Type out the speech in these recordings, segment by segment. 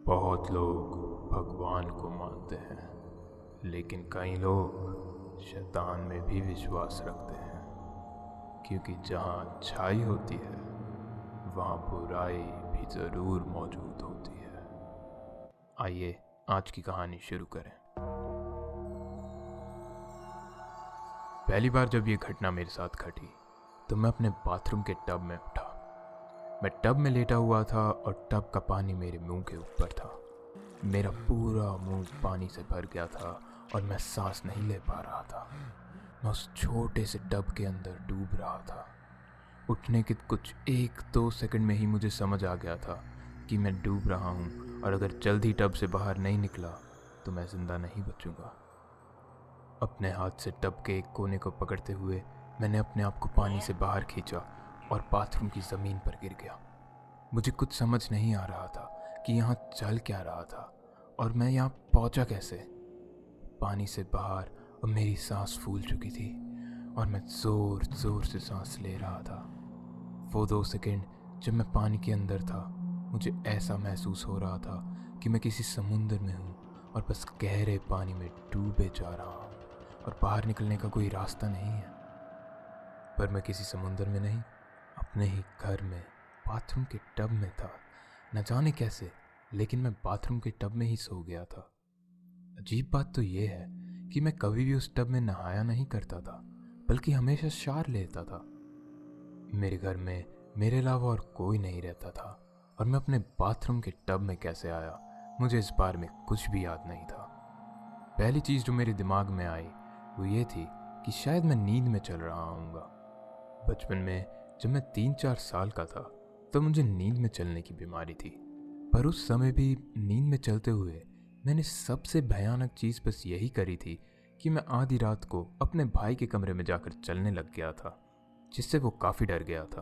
बहुत लोग भगवान को मानते हैं, लेकिन कई लोग शैतान में भी विश्वास रखते हैं, क्योंकि जहाँ अच्छाई होती है वहाँ बुराई भी ज़रूर मौजूद होती है। आइए आज की कहानी शुरू करें। पहली बार जब ये घटना मेरे साथ घटी तो मैं अपने बाथरूम के टब में उठा। मैं टब में लेटा हुआ था और टब का पानी मेरे मुंह के ऊपर था। मेरा पूरा मुंह पानी से भर गया था और मैं सांस नहीं ले पा रहा था। मैं उस छोटे से टब के अंदर डूब रहा था। उठने के कुछ 1-2 सेकंड में ही मुझे समझ आ गया था कि मैं डूब रहा हूँ और अगर जल्दी टब से बाहर नहीं निकला तो मैं जिंदा नहीं बचूंगा। अपने हाथ से टब के एक कोने को पकड़ते हुए मैंने अपने आप को पानी से बाहर खींचा और बाथरूम की ज़मीन पर गिर गया। मुझे कुछ समझ नहीं आ रहा था कि यहाँ चल क्या रहा था और मैं यहाँ पहुँचा कैसे। पानी से बाहर और मेरी सांस फूल चुकी थी और मैं ज़ोर ज़ोर से सांस ले रहा था। वो 2 सेकंड जब मैं पानी के अंदर था, मुझे ऐसा महसूस हो रहा था कि मैं किसी समुंदर में हूँ और बस गहरे पानी में डूबे जा रहा हूँ और बाहर निकलने का कोई रास्ता नहीं है। पर मैं किसी समुंदर में नहीं, अपने ही घर में बाथरूम के टब में था। न जाने कैसे, लेकिन मैं बाथरूम के टब में ही सो गया था। अजीब बात तो ये है कि मैं कभी भी उस टब में नहाया नहीं करता था, बल्कि हमेशा शावर लेता था। मेरे घर में मेरे अलावा और कोई नहीं रहता था और मैं अपने बाथरूम के टब में कैसे आया, मुझे इस बारे में कुछ भी याद नहीं था। पहली चीज़ जो मेरे दिमाग में आई वो ये थी कि शायद मैं नींद में चल रहा हूँगा। बचपन में जब मैं 3-4 साल का था तो मुझे नींद में चलने की बीमारी थी, पर उस समय भी नींद में चलते हुए मैंने सबसे भयानक चीज़ बस यही करी थी कि मैं आधी रात को अपने भाई के कमरे में जाकर चलने लग गया था, जिससे वो काफ़ी डर गया था।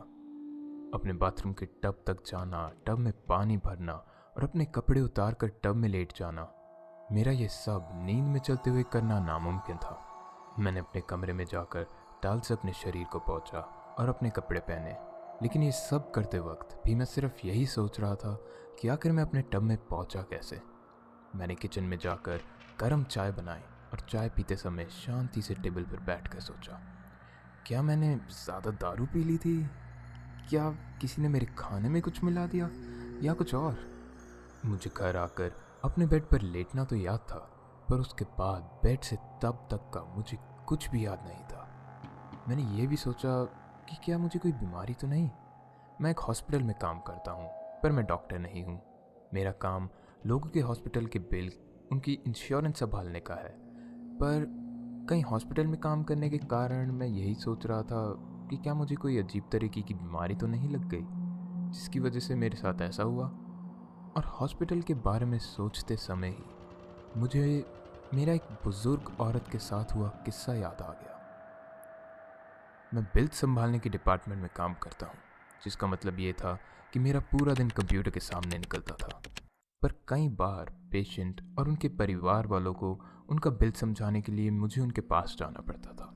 अपने बाथरूम के टब तक जाना, टब में पानी भरना और अपने कपड़े उतार कर टब में लेट जाना, मेरा ये सब नींद में चलते हुए करना नामुमकिन था। मैंने अपने कमरे में जाकर टाल से अपने शरीर को पोंछा और अपने कपड़े पहने, लेकिन ये सब करते वक्त भी मैं सिर्फ यही सोच रहा था कि आखिर मैं अपने टब में पहुंचा कैसे। मैंने किचन में जाकर गर्म चाय बनाई और चाय पीते समय शांति से टेबल पर बैठकर सोचा, क्या मैंने ज़्यादा दारू पी ली थी? क्या किसी ने मेरे खाने में कुछ मिला दिया या कुछ और? मुझे घर आकर अपने बेड पर लेटना तो याद था, पर उसके बाद बेड से तब तक का मुझे कुछ भी याद नहीं था। मैंने ये भी सोचा कि क्या मुझे कोई बीमारी तो नहीं। मैं एक हॉस्पिटल में काम करता हूँ, पर मैं डॉक्टर नहीं हूँ। मेरा काम लोगों के हॉस्पिटल के बिल, उनकी इंश्योरेंस संभालने का है। पर कहीं हॉस्पिटल में काम करने के कारण मैं यही सोच रहा था कि क्या मुझे कोई अजीब तरीके की बीमारी तो नहीं लग गई, जिसकी वजह से मेरे साथ ऐसा हुआ। और हॉस्पिटल के बारे में सोचते समय ही मुझे मेरा एक बुज़ुर्ग औरत के साथ हुआ किस्सा याद आ गया। मैं बिल संभालने के डिपार्टमेंट में काम करता हूँ, जिसका मतलब ये था कि मेरा पूरा दिन कंप्यूटर के सामने निकलता था। पर कई बार पेशेंट और उनके परिवार वालों को उनका बिल समझाने के लिए मुझे उनके पास जाना पड़ता था।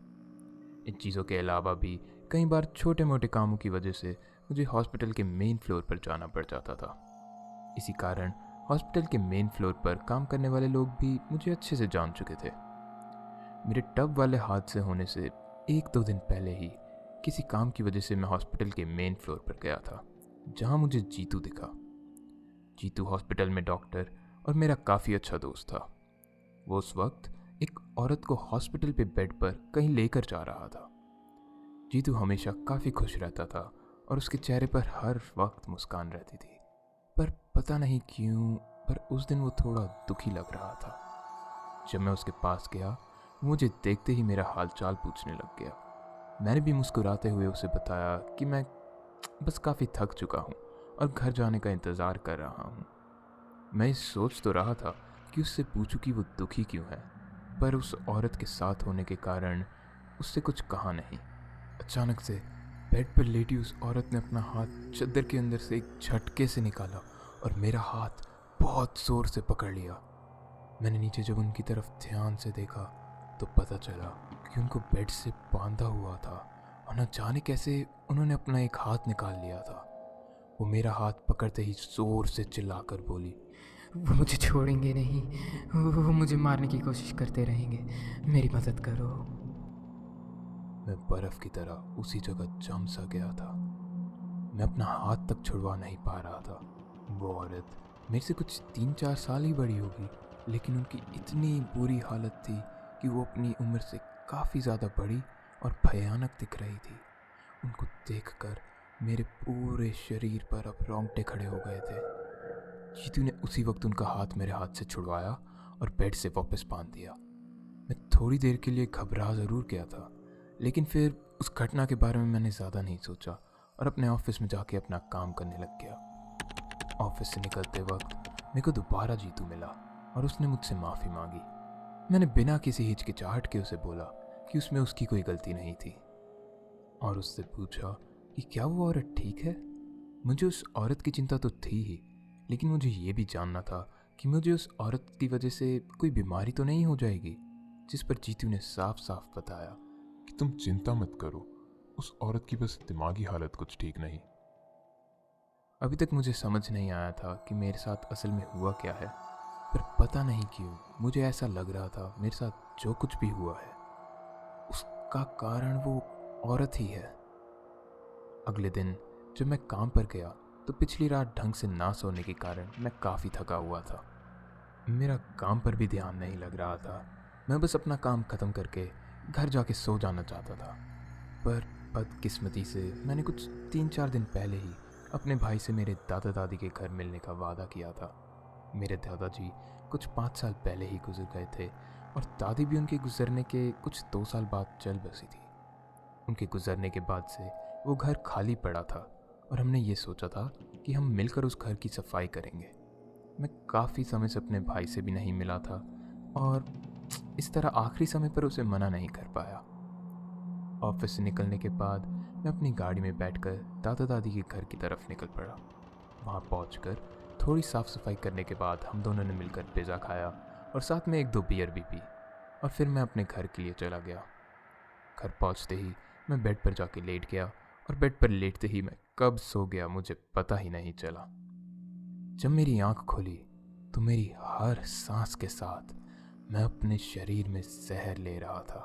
इन चीज़ों के अलावा भी कई बार छोटे मोटे कामों की वजह से मुझे हॉस्पिटल के मेन फ्लोर पर जाना पड़ जाता था। इसी कारण हॉस्पिटल के मेन फ्लोर पर काम करने वाले लोग भी मुझे अच्छे से जान चुके थे। मेरे टब वाले हादसे होने से 1-2 दिन पहले ही किसी काम की वजह से मैं हॉस्पिटल के मेन फ्लोर पर गया था, जहां मुझे जीतू दिखा। जीतू हॉस्पिटल में डॉक्टर और मेरा काफ़ी अच्छा दोस्त था। वो उस वक्त एक औरत को हॉस्पिटल पे बेड पर कहीं लेकर जा रहा था। जीतू हमेशा काफ़ी खुश रहता था और उसके चेहरे पर हर वक्त मुस्कान रहती थी, पर पता नहीं क्यों, पर उस दिन वो थोड़ा दुखी लग रहा था। जब मैं उसके पास गया, मुझे देखते ही मेरा हालचाल पूछने लग गया। मैंने भी मुस्कुराते हुए उसे बताया कि मैं बस काफ़ी थक चुका हूँ और घर जाने का इंतज़ार कर रहा हूँ। मैं सोच तो रहा था कि उससे पूछूं कि वो दुखी क्यों है, पर उस औरत के साथ होने के कारण उससे कुछ कहा नहीं। अचानक से बेड पर लेटी उस औरत ने अपना हाथ चादर के अंदर से एक झटके से निकाला और मेरा हाथ बहुत ज़ोर से पकड़ लिया। मैंने नीचे जब उनकी तरफ ध्यान से देखा तो पता चला कि उनको बेड से बांधा हुआ था और न जाने कैसे उन्होंने अपना एक हाथ निकाल लिया था। वो मेरा हाथ पकड़ते ही जोर से चिल्लाकर बोली, वो मुझे छोड़ेंगे नहीं, वो मुझे मारने की कोशिश करते रहेंगे। मेरी मदद करो। मैं बर्फ की तरह उसी जगह जम सा गया था। मैं अपना हाथ तक छुड़वा नहीं पा रहा था। वो औरत मेरे से कुछ 3-4 साल ही बड़ी होगी, लेकिन उनकी इतनी बुरी हालत थी कि वो अपनी उम्र से काफ़ी ज़्यादा बड़ी और भयानक दिख रही थी। उनको देखकर मेरे पूरे शरीर पर अब रोंगटे खड़े हो गए थे। जीतू ने उसी वक्त उनका हाथ मेरे हाथ से छुड़वाया और बेड से वापस बांध दिया। मैं थोड़ी देर के लिए घबरा ज़रूर गया था, लेकिन फिर उस घटना के बारे में मैंने ज़्यादा नहीं सोचा और अपने ऑफिस में जाके अपना काम करने लग गया। ऑफिस से निकलते वक्त मेरे को दोबारा जीतू मिला और उसने मुझसे माफ़ी मांगी। मैंने बिना किसी हिचकिचाहट के उसे बोला कि उसमें उसकी कोई गलती नहीं थी और उससे पूछा कि क्या वो औरत ठीक है। मुझे उस औरत की चिंता तो थी ही, लेकिन मुझे ये भी जानना था कि मुझे उस औरत की वजह से कोई बीमारी तो नहीं हो जाएगी। जिस पर जीतू ने साफ साफ बताया कि तुम चिंता मत करो, उस औरत की बस दिमागी हालत कुछ ठीक नहीं। अभी तक मुझे समझ नहीं आया था कि मेरे साथ असल में हुआ क्या है, पर पता नहीं क्यों मुझे ऐसा लग रहा था मेरे साथ जो कुछ भी हुआ है उसका कारण वो औरत ही है। अगले दिन जब मैं काम पर गया तो पिछली रात ढंग से ना सोने के कारण मैं काफ़ी थका हुआ था। मेरा काम पर भी ध्यान नहीं लग रहा था। मैं बस अपना काम ख़त्म करके घर जाके सो जाना चाहता था, पर बदकिस्मती से मैंने कुछ 3-4 दिन पहले ही अपने भाई से मेरे दादा दादी के घर मिलने का वादा किया था। मेरे दादाजी कुछ 5 साल पहले ही गुजर गए थे और दादी भी उनके गुजरने के कुछ 2 साल बाद चल बसी थी। उनके गुजरने के बाद से वो घर खाली पड़ा था और हमने ये सोचा था कि हम मिलकर उस घर की सफाई करेंगे। मैं काफ़ी समय से अपने भाई से भी नहीं मिला था और इस तरह आखिरी समय पर उसे मना नहीं कर पाया। ऑफिस से निकलने के बाद मैं अपनी गाड़ी में बैठकर दादा दादी के घर की तरफ निकल पड़ा। वहाँ पहुँचकर थोड़ी साफ़ सफाई करने के बाद हम दोनों ने मिलकर पिज़्ज़ा खाया और साथ में 1-2 बियर भी पी और फिर मैं अपने घर के लिए चला गया। घर पहुँचते ही मैं बेड पर जाके लेट गया और बेड पर लेटते ही मैं कब सो गया मुझे पता ही नहीं चला। जब मेरी आँख खुली तो मेरी हर सांस के साथ मैं अपने शरीर में जहर ले रहा था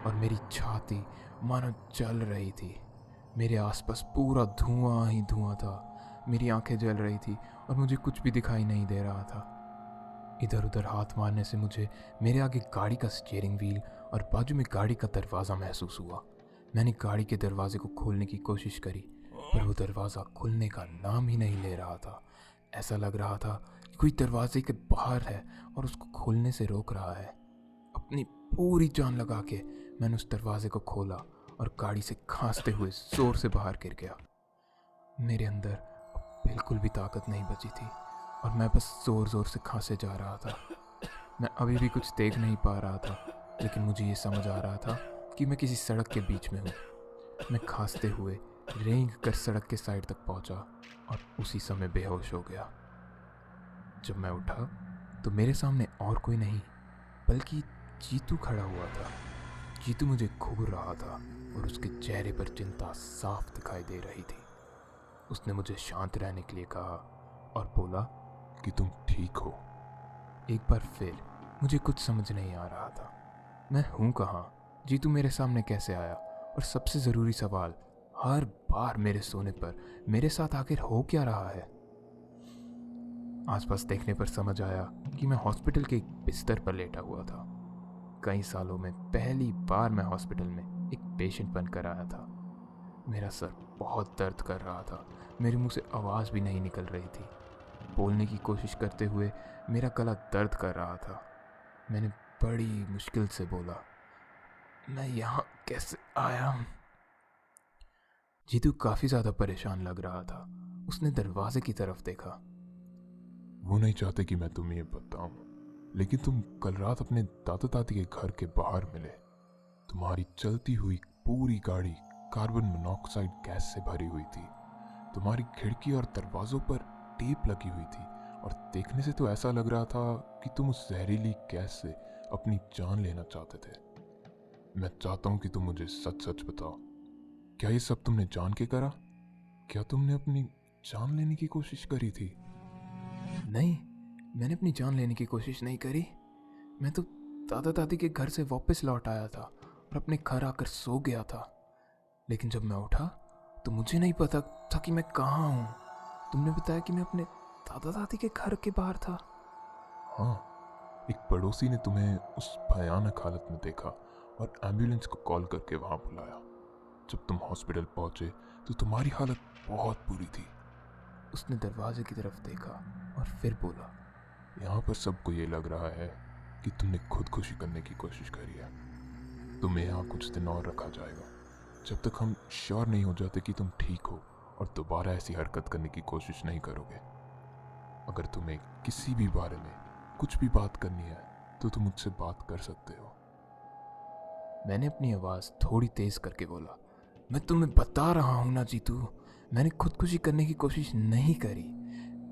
और मेरी छाती मानो जल रही थी। मेरे आसपास पूरा धुआं ही धुआं था। मेरी आंखें जल रही थी और मुझे कुछ भी दिखाई नहीं दे रहा था। इधर उधर हाथ मारने से मुझे मेरे आगे गाड़ी का स्टीयरिंग व्हील और बाजू में गाड़ी का दरवाज़ा महसूस हुआ। मैंने गाड़ी के दरवाजे को खोलने की कोशिश करी, पर वो दरवाज़ा खुलने का नाम ही नहीं ले रहा था। ऐसा लग रहा था कि कोई दरवाजे के बाहर है और उसको खोलने से रोक रहा है। अपनी पूरी जान लगा के मैंने उस दरवाजे को खोला और गाड़ी से खांसते हुए जोर से बाहर गिर गया। मेरे अंदर अब बिल्कुल भी ताकत नहीं बची थी और मैं बस जोर जोर से खांसे जा रहा था। मैं अभी भी कुछ देख नहीं पा रहा था, लेकिन मुझे ये समझ आ रहा था कि मैं किसी सड़क के बीच में हूँ। मैं खांसते हुए रेंग कर सड़क के साइड तक पहुँचा और उसी समय बेहोश हो गया। जब मैं उठा तो मेरे सामने और कोई नहीं बल्कि जीतू खड़ा हुआ था। जीतू मुझे घूर रहा था और उसके चेहरे पर चिंता साफ दिखाई दे रही थी। उसने मुझे शांत रहने के लिए कहा और बोला कि तुम ठीक हो। एक बार फिर मुझे कुछ समझ नहीं आ रहा था। मैं हूँ कहाँ, जीतू मेरे सामने कैसे आया, और सबसे ज़रूरी सवाल, हर बार मेरे सोने पर मेरे साथ आखिर हो क्या रहा है। आसपास देखने पर समझ आया कि मैं हॉस्पिटल के एक बिस्तर पर लेटा हुआ था। कई सालों में पहली बार मैं हॉस्पिटल में एक पेशेंट बनकर आया था। मेरा सर बहुत दर्द कर रहा था। मेरे मुंह से आवाज़ भी नहीं निकल रही थी। बोलने की कोशिश करते हुए मेरा गला दर्द कर रहा था। मैंने बड़ी मुश्किल से बोला, मैं यहाँ कैसे आया। जीतू काफ़ी ज़्यादा परेशान लग रहा था। उसने दरवाजे की तरफ देखा। वो नहीं चाहते कि मैं तुम्हें ये बताऊं, लेकिन तुम कल रात अपने दादा दादी के घर के बाहर मिले। तुम्हारी चलती हुई पूरी गाड़ी कार्बन मोनोऑक्साइड गैस से भरी हुई थी। तुम्हारी खिड़की और दरवाजों पर टेप लगी हुई थी और देखने से तो ऐसा लग रहा था कि तुम उस जहरीली गैस से अपनी जान लेना चाहते थे। मैं चाहता हूं कि तुम मुझे सच सच बताओ, क्या ये सब तुमने जान के करा? क्या तुमने अपनी जान लेने की कोशिश करी थी? नहीं, मैंने अपनी जान लेने की कोशिश नहीं करी। मैं तो दादा दादी के घर से वापस लौट आया था और अपने घर आकर सो गया था। लेकिन जब मैं उठा तो मुझे नहीं पता था कि मैं कहाँ हूँ। तुमने बताया कि मैं अपने दादा दादी के घर के बाहर था। हाँ, एक पड़ोसी ने तुम्हें उस भयानक हालत में देखा और एम्बुलेंस को कॉल करके वहाँ बुलाया। जब तुम हॉस्पिटल पहुँचे तो तुम्हारी हालत बहुत बुरी थी। उसने दरवाजे की तरफ देखा और फिर बोला, यहाँ पर सबको ये लग रहा है कि तुमने खुदकुशी करने की कोशिश करी है। तुम्हें यहाँ कुछ दिन और रखा जाएगा जब तक हम श्योर नहीं हो जाते कि तुम ठीक हो और दोबारा ऐसी हरकत करने की कोशिश नहीं करोगे। अगर तुम्हें किसी भी बारे में कुछ भी बात करनी है तो तुम मुझसे बात कर सकते हो। मैंने अपनी आवाज़ थोड़ी तेज करके बोला, मैं तुम्हें बता रहा हूँ ना जीतू, मैंने खुदकुशी करने की कोशिश नहीं करी।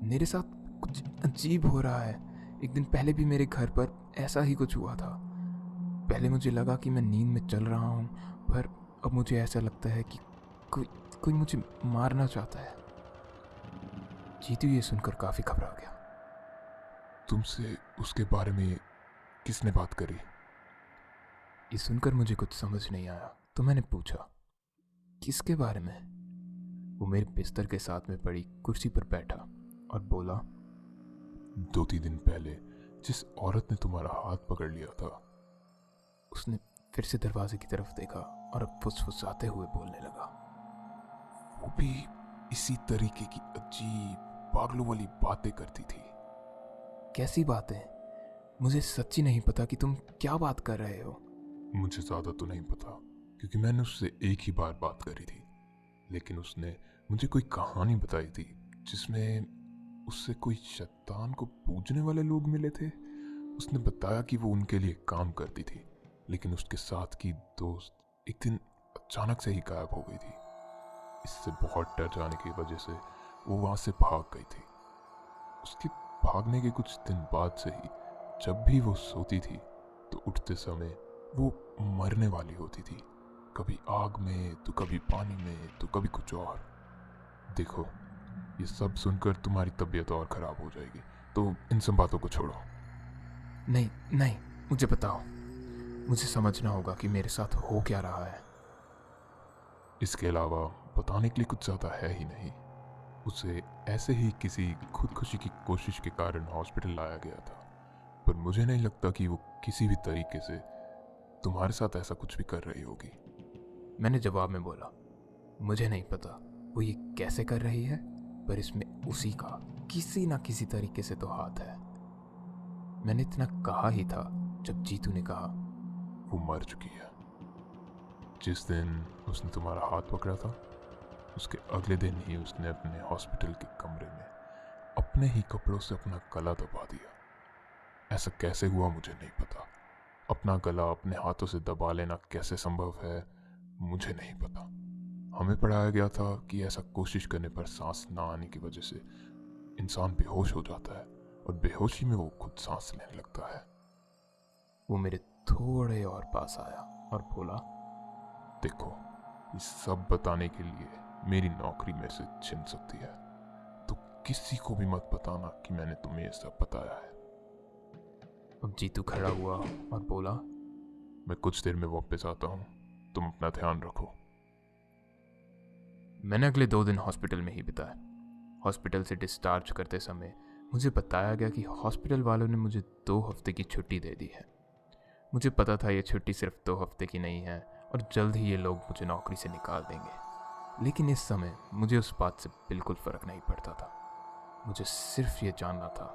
मेरे साथ कुछ अजीब हो रहा है। एक दिन पहले भी मेरे घर पर ऐसा ही कुछ हुआ था। पहले मुझे लगा कि मैं नींद में चल रहा हूँ, पर अब मुझे ऐसा लगता है कि कोई मुझे मारना चाहता है। जीतू ये सुनकर काफ़ी घबरा गया। तुमसे उसके बारे में किसने बात करी? ये सुनकर मुझे कुछ समझ नहीं आया तो मैंने पूछा, किसके बारे में? वो मेरे बिस्तर के साथ में पड़ी कुर्सी पर बैठा और बोला, 2-3 दिन पहले जिस औरत ने तुम्हारा हाथ पकड़ लिया था। उसने फिर से दरवाजे की तरफ देखा और अब फुसफुसाते हुए बोलने लगा, वो भी इसी तरीके की अजीब पागलों वाली बातें करती थी। कैसी बातें? मुझे सच्ची नहीं पता कि तुम क्या बात कर रहे हो। मुझे ज़्यादा तो नहीं पता क्योंकि मैंने उससे एक ही बार बात करी थी, लेकिन उसने मुझे कोई कहानी बताई थी जिसमें उससे कोई शैतान को पूजने वाले लोग मिले थे। उसने बताया कि वो उनके लिए काम करती थी, लेकिन उसके साथ की दोस्त एक दिन अचानक से ही गायब हो गई थी। इससे बहुत डर जाने की वजह से वो वहाँ से भाग गई थी। उसके भागने के कुछ दिन बाद से ही जब भी वो सोती थी तो उठते समय वो मरने वाली होती थी, कभी आग में तो कभी पानी में तो कभी कुछ और। देखो, ये सब सुनकर तुम्हारी तबीयत और खराब हो जाएगी, तो इन सब बातों को छोड़ो। नहीं नहीं, मुझे बताओ, मुझे समझना होगा कि मेरे साथ हो क्या रहा है। इसके अलावा बताने के लिए कुछ ज़्यादा है ही नहीं। उसे ऐसे ही किसी खुदकुशी की कोशिश के कारण हॉस्पिटल लाया गया था, पर मुझे नहीं लगता कि वो किसी भी तरीके से तुम्हारे साथ ऐसा कुछ भी कर रही होगी। मैंने जवाब में बोला, मुझे नहीं पता वो ये कैसे कर रही है, पर इसमें उसी का किसी ना किसी तरीके से तो हाथ है। मैंने इतना कहा ही था जब जीतू ने कहा, वो मर चुकी है। जिस दिन उसने तुम्हारा हाथ पकड़ा था उसके अगले दिन ही उसने अपने हॉस्पिटल के कमरे में अपने ही कपड़ों से अपना गला दबा दिया। ऐसा कैसे हुआ मुझे नहीं पता। अपना गला अपने हाथों से दबा लेना कैसे संभव है मुझे नहीं पता। हमें पढ़ाया गया था कि ऐसा कोशिश करने पर सांस ना आने की वजह से इंसान बेहोश हो जाता है और बेहोशी में वो खुद सांस लेने लगता है। वो मेरे थोड़े और पास आया और बोला, देखो, ये सब बताने के लिए मेरी नौकरी में से छिन सकती है, तो किसी को भी मत बताना कि मैंने तुम्हें ये सब बताया है। अब जीतू खड़ा हुआ और बोला, मैं कुछ देर में वापस आता हूँ, तुम अपना ध्यान रखो। मैंने अगले 2 दिन हॉस्पिटल में ही बिताए। हॉस्पिटल से डिस्चार्ज करते समय मुझे बताया गया कि हॉस्पिटल वालों ने मुझे 2 हफ्ते की छुट्टी दे दी है। मुझे पता था ये छुट्टी सिर्फ 2 हफ्ते की नहीं है और जल्द ही ये लोग मुझे नौकरी से निकाल देंगे, लेकिन इस समय मुझे उस बात से बिल्कुल फ़र्क नहीं पड़ता था। मुझे सिर्फ ये जानना था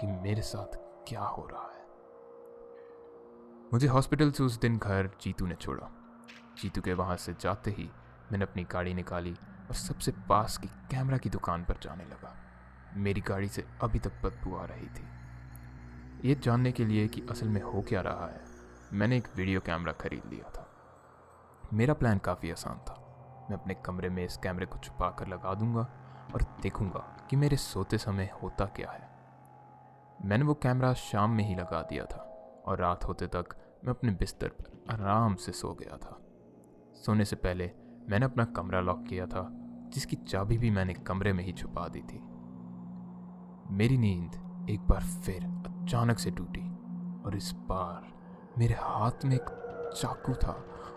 कि मेरे साथ क्या हो रहा है। मुझे हॉस्पिटल से उस दिन घर जीतू ने छोड़ा। जीतू के वहाँ से जाते ही मैंने अपनी गाड़ी निकाली और सबसे पास की कैमरा की दुकान पर जाने लगा। मेरी गाड़ी से अभी तक बदबू आ रही थी। ये जानने के लिए कि असल में हो क्या रहा है, मैंने एक वीडियो कैमरा खरीद लिया था। मेरा प्लान काफ़ी आसान था। मैं अपने कमरे में इस कैमरे को छुपा कर लगा दूंगा और देखूंगा कि मेरे सोते समय होता क्या है। मैंने वो कैमरा शाम में ही लगा दिया था और रात होते तक मैं अपने बिस्तर पर आराम से सो गया था। सोने से पहले मैंने अपना कमरा लॉक किया था, जिसकी चाबी भी मैंने कमरे में ही छुपा दी थी। मेरी नींद एक बार फिर अचानक से टूटी और इस बार मेरे हाथ में एक चाकू था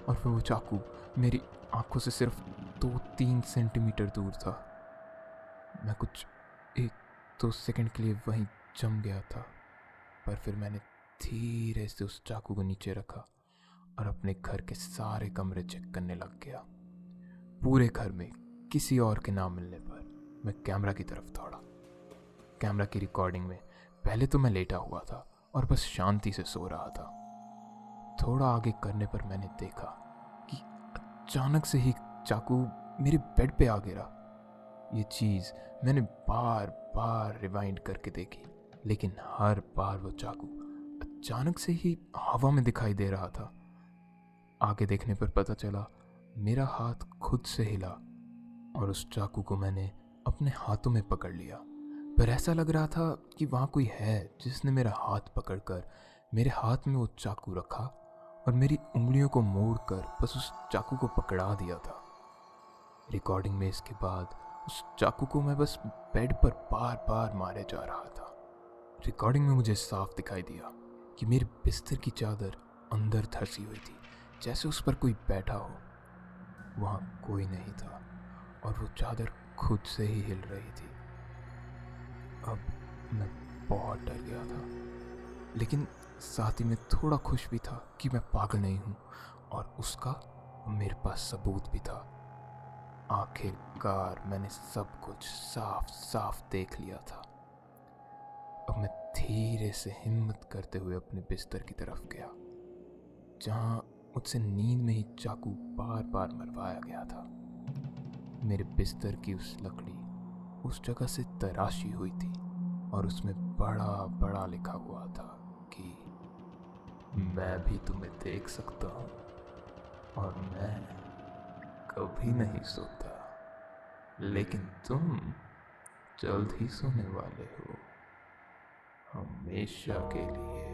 और वो चाकू मेरी आंखों से सिर्फ 2-3 सेंटीमीटर दूर था। मैं कुछ 1-2 सेकंड के लिए वहीं जम गया था, पर फिर मैंने धीरे से उस चाकू को नीचे रखा और अपने घर के सारे कमरे चेक करने लग गया। पूरे घर में किसी और के ना मिलने पर मैं कैमरा की तरफ दौड़ा। कैमरा की रिकॉर्डिंग में पहले तो मैं लेटा हुआ था और बस शांति से सो रहा था। थोड़ा आगे करने पर मैंने देखा कि अचानक से ही चाकू मेरे बेड पे आ गिरा। ये चीज़ मैंने बार बार रिवाइंड करके देखी, लेकिन हर बार वो चाकू अचानक से ही हवा में दिखाई दे रहा था। आगे देखने पर पता चला मेरा हाथ खुद से हिला और उस चाकू को मैंने अपने हाथों में पकड़ लिया। पर ऐसा लग रहा था कि वहाँ कोई है जिसने मेरा हाथ पकड़कर मेरे हाथ में वो चाकू रखा और मेरी उंगलियों को मोड़कर बस उस चाकू को पकड़ा दिया था। रिकॉर्डिंग में इसके बाद उस चाकू को मैं बस बेड पर बार बार मारे जा रहा था। रिकॉर्डिंग में मुझे साफ दिखाई दिया कि मेरे बिस्तर की चादर अंदर धंसी हुई थी, जैसे उस पर कोई बैठा हो। वहाँ कोई नहीं था और वो चादर खुद से ही हिल रही थी। अब मैं बहुत डर गया था, लेकिन साथ ही में थोड़ा खुश भी था कि मैं पागल नहीं हूँ और उसका मेरे पास सबूत भी था। आखिरकार मैंने सब कुछ साफ साफ देख लिया था। अब मैं धीरे से हिम्मत करते हुए अपने बिस्तर की तरफ गया, जहाँ मुझसे नींद में ही चाकू बार बार मरवाया गया था। मेरे बिस्तर की उस लकड़ी उस जगह से तराशी हुई थी और उसमें बड़ा बड़ा लिखा हुआ था कि मैं भी तुम्हें देख सकता हूँ और मैं कभी नहीं सोता, लेकिन तुम जल्द ही सोने वाले हो, हमेशा के लिए।